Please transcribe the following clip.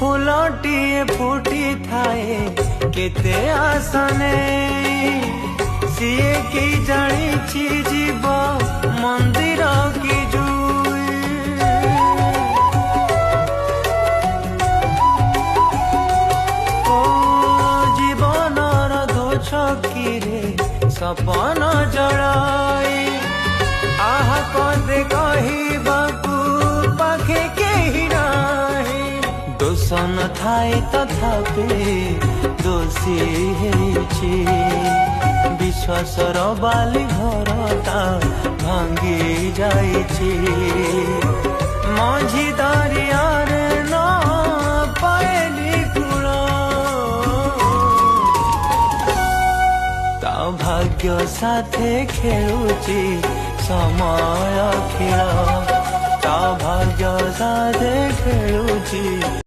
फूलटिए फुटी थाए केते आसने सीए की जानी जीव मंदिर की जुई ओ जीवनर दो छकीरे सपन जड़ाई आहा कदे कहबाकू पाखे केही नाही दोष न थाए तथापि दोषी हेछि विश्वासर बाली घरटा भांगी जाइछि मझी दरियारे न पाएली कूल ता भाग्य साथे खेलुछि समय खेल ता भाग्य साथे खेलुछि।